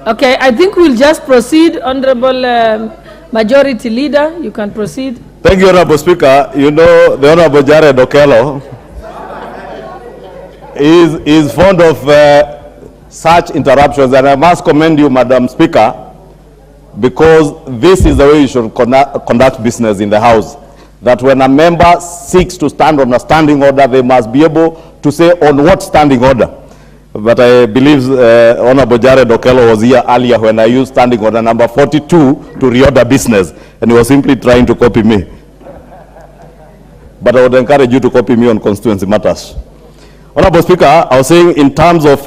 Okay, I think we'll just proceed. Honorable Majority Leader, you can proceed. Thank you, Honorable Speaker. You know, the Honorable Jared Okello is fond of such interruptions, and I must commend you, Madam Speaker, because this is the way you should conduct business in the House. That when a member seeks to stand on a standing order, they must be able to say on what standing order. But I believe Honorable Jared Okello was here earlier when I used standing order number 42 to reorder business, and he was simply trying to copy me. But I would encourage you to copy me on constituency matters. Honorable Speaker, I was saying in terms of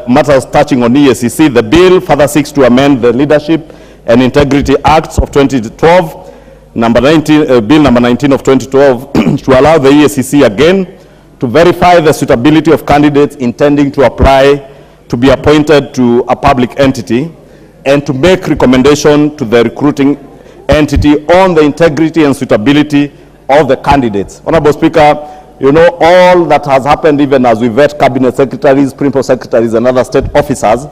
matters touching on EACC, the bill further seeks to amend the Leadership and Integrity Acts of 2012, Bill number 19 of 2012, to allow the EACC again to verify the suitability of candidates intending to apply to be appointed to a public entity, and to make recommendation to the recruiting entity on the integrity and suitability of the candidates. Honorable Speaker, you know all that has happened even as we vet cabinet secretaries, principal secretaries, and other state officers.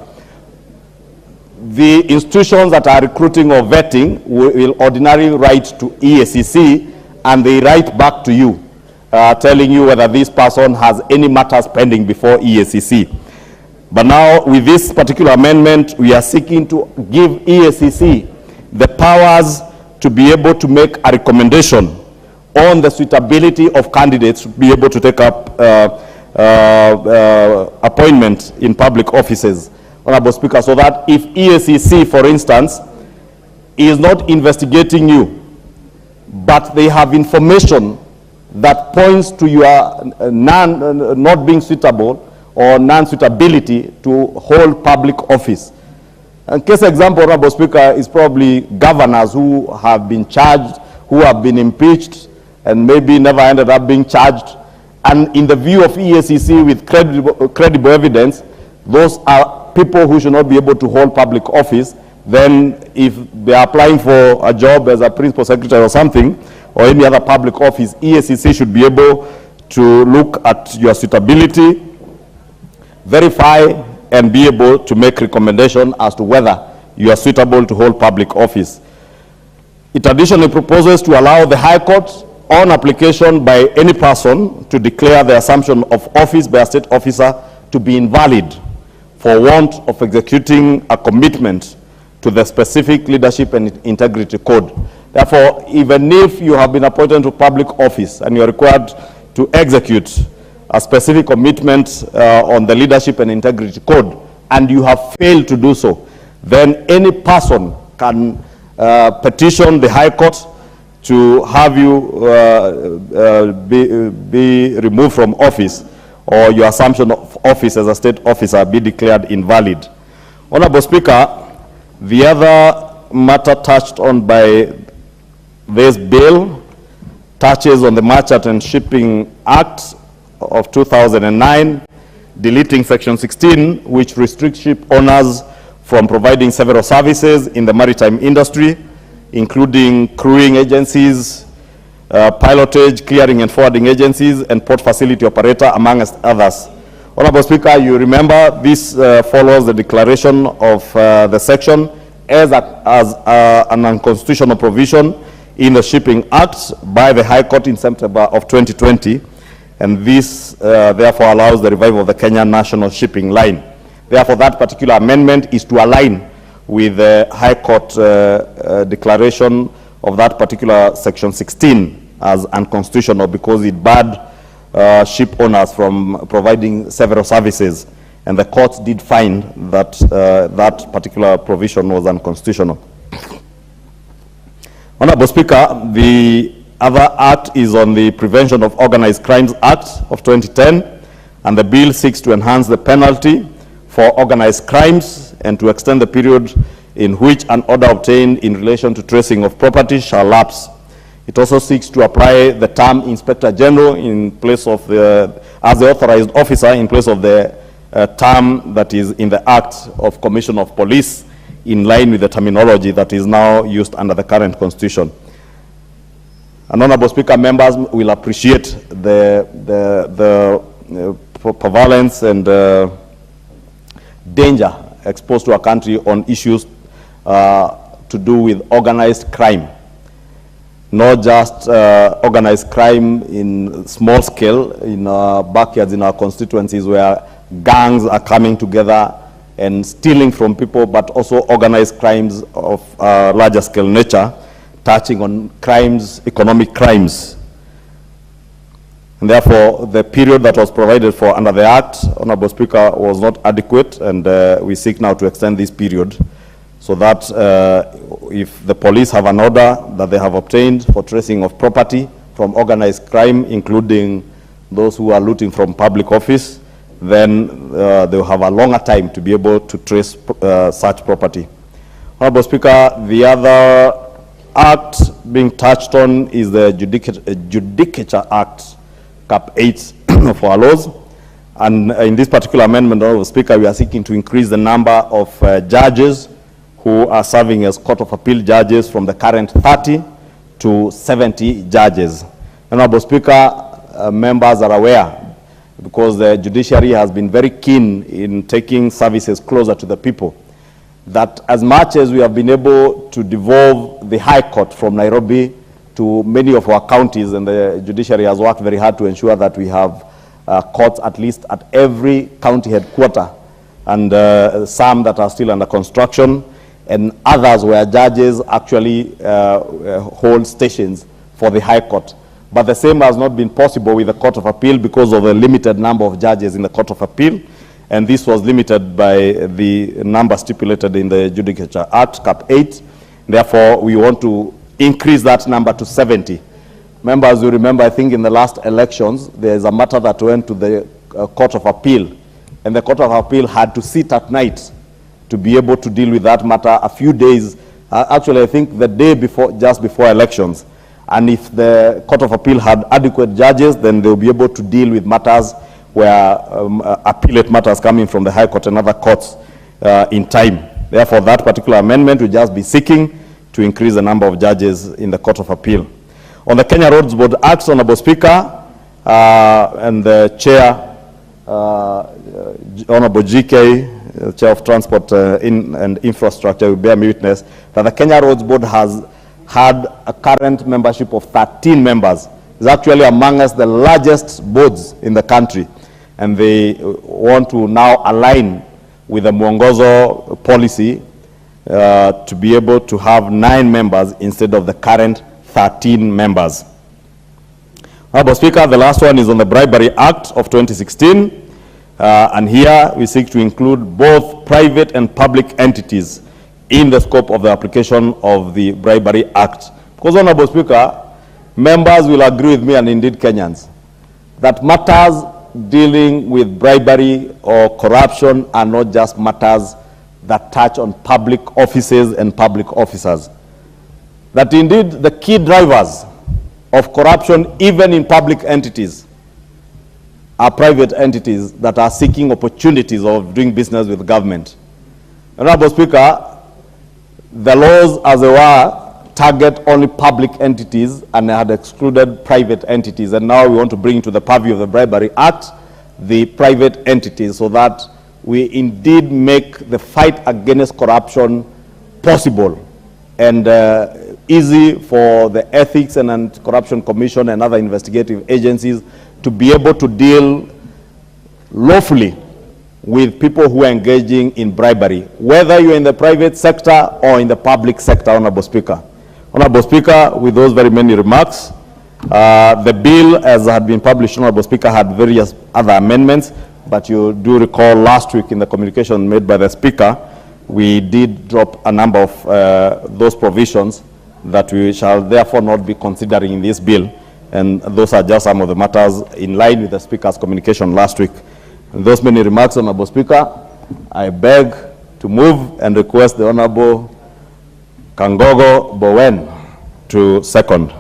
The institutions that are recruiting or vetting will ordinarily write to EACC, and they write back to you, telling you whether this person has any matters pending before EACC. But now, with this particular amendment, we are seeking to give EACC the powers to be able to make a recommendation on the suitability of candidates to be able to take up appointment in public offices, Honorable Speaker, so that if EACC, for instance, is not investigating you, but they have information that points to your not being suitable or non-suitability to hold public office. And case example, Honorable Speaker, is probably governors who have been charged, who have been impeached, and maybe never ended up being charged. And in the view of EACC, with credible evidence, those are people who should not be able to hold public office. Then if they are applying for a job as a principal secretary or something, or any other public office, EACC should be able to look at your suitability, verify, and be able to make recommendation as to whether you are suitable to hold public office. It additionally proposes to allow the High Court, on application by any person, to declare the assumption of office by a state officer to be invalid for want of executing a commitment to the specific leadership and integrity code. Therefore, even if you have been appointed to public office and you are required to execute a specific commitment on the leadership and integrity code, and you have failed to do so, then any person can petition the High Court to have you be removed from office, or your assumption of office as a state officer be declared invalid. Honorable Speaker, the other matter touched on by this bill touches on the Merchant and Shipping Act of 2009, deleting Section 16, which restricts ship owners from providing several services in the maritime industry, including crewing agencies, pilotage, clearing and forwarding agencies, and port facility operator, among others. Honorable Speaker, you remember this follows the declaration of the section as an unconstitutional provision in the Shipping Act by the High Court in September of 2020, and this therefore allows the revival of the Kenya National Shipping Line. Therefore, that particular amendment is to align with the High Court declaration of that particular Section 16 as unconstitutional, because it barred ship owners from providing several services, and the courts did find that that particular provision was unconstitutional. Honorable Speaker, the other act is on the Prevention of Organized Crimes Act of 2010, and the bill seeks to enhance the penalty for organized crimes and to extend the period in which an order obtained in relation to tracing of property shall lapse. It also seeks to apply the term Inspector General in place of as the authorized officer in place of the term that is in the Act of Commission of Police, in line with the terminology that is now used under the current Constitution. And Honorable Speaker, members will appreciate the prevalence and danger exposed to our country on issues to do with organized crime. Not just organized crime in small scale, in our backyards, in our constituencies, where gangs are coming together and stealing from people, but also organized crimes of larger scale nature, touching on crimes, economic crimes. And therefore, the period that was provided for under the Act, Honorable Speaker, was not adequate, and we seek now to extend this period so that if the police have an order that they have obtained for tracing of property from organized crime, including those who are looting from public office, then they will have a longer time to be able to trace such property. Honorable Speaker, the other act being touched on is the Judicial Act, Cap 8 of our laws. And in this particular amendment, Honorable Speaker, we are seeking to increase the number of judges who are serving as Court of Appeal judges from the current 30 to 70 judges. Honorable Speaker, members are aware, because the judiciary has been very keen in taking services closer to the people, that as much as we have been able to devolve the High Court from Nairobi to many of our counties, and the judiciary has worked very hard to ensure that we have courts at least at every county headquarter, and some that are still under construction, and others where judges actually hold stations for the High Court. But the same has not been possible with the Court of Appeal because of the limited number of judges in the Court of Appeal, and this was limited by the number stipulated in the Judicial Act, Cap 8. Therefore, we want to increase that number to 70. Members, you remember, I think in the last elections, there is a matter that went to the Court of Appeal, and the Court of Appeal had to sit at night to be able to deal with that matter a few days, actually I think the day before, just before elections. And if the Court of Appeal had adequate judges, then they'll be able to deal with matters where appellate matters coming from the High Court and other courts in time. Therefore, that particular amendment will just be seeking to increase the number of judges in the Court of Appeal. On the Kenya Roads Board Act, Honorable Speaker, and the Chair, Honorable GK, Chair of Transport and Infrastructure, will bear me witness that the Kenya Roads Board has had a current membership of 13 members. It's actually among us the largest boards in the country, and they want to now align with the Mwongozo policy to be able to have 9 members instead of the current 13 members. Honorable Speaker, the last one is on the Bribery Act of 2016. And here we seek to include both private and public entities in the scope of the application of the Bribery Act. Because, Honorable Speaker, members will agree with me, and indeed Kenyans, that matters dealing with bribery or corruption are not just matters that touch on public offices and public officers. That indeed the key drivers of corruption, even in public entities, are private entities that are seeking opportunities of doing business with the government. Honorable Speaker, the laws, as they were, target only public entities and had excluded private entities. And now we want to bring to the purview of the Bribery Act the private entities, so that we indeed make the fight against corruption possible and easy for the Ethics and Anti-Corruption Commission and other investigative agencies to be able to deal lawfully with people who are engaging in bribery, whether you're in the private sector or in the public sector, Honorable Speaker. Honorable Speaker, with those very many remarks, the bill, as had been published, Honorable Speaker, had various other amendments, but you do recall last week in the communication made by the Speaker, we did drop a number of those provisions that we shall therefore not be considering in this bill. And those are just some of the matters in line with the Speaker's communication last week. And those many remarks, Honorable Speaker, I beg to move and request the Honorable Kangogo Bowen to second.